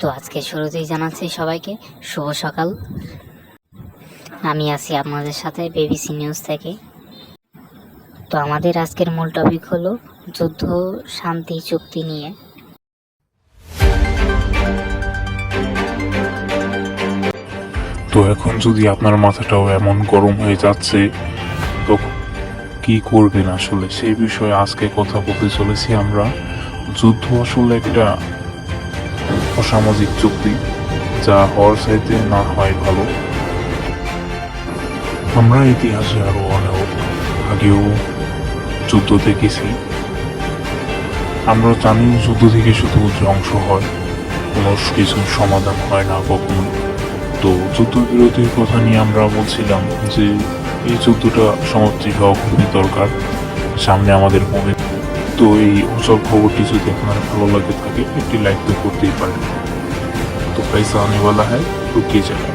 তো আজকে শুরুতেই জানাচ্ছি সবাইকে শুভ সকাল। আমি আছি আপনাদের সাথে বিবিসি নিউজ থেকে। তো আমাদের আজকের মূল টপিক হলো যুদ্ধ শান্তি চুক্তি নিয়ে। তো এখন যদি আপনার মাথাটাও এমন গরম হয়ে যাচ্ছে, তো কি করবেন আসলে সেই বিষয়ে আজকে কথা বলতে চলেছি আমরা। যুদ্ধ আসলে একটা অসামাজিক চুক্তি, যা হওয়ার চাইতে না হয় ভালো। আমরা ইতিহাসে আরো অনেক আগেও যুদ্ধ দেখেছি। আমরা জানি যুদ্ধ থেকে শুধু ধ্বংস হয়, কোনো কিছুর সমাধান হয় না কখনো। তো যুদ্ধবিরতির কথা নিয়ে আমরা বলছিলাম যে এই যুদ্ধটা সমাপ্তি হওয়া খুবই দরকার, সামনে আমাদের ভূমি। তো এই অচল খবরটি যদি আপনার ভালো লাগে থাকে একটি লাইক তো করতেই পারেন। তো পয়সা আনে वाला है रुकिए जाए।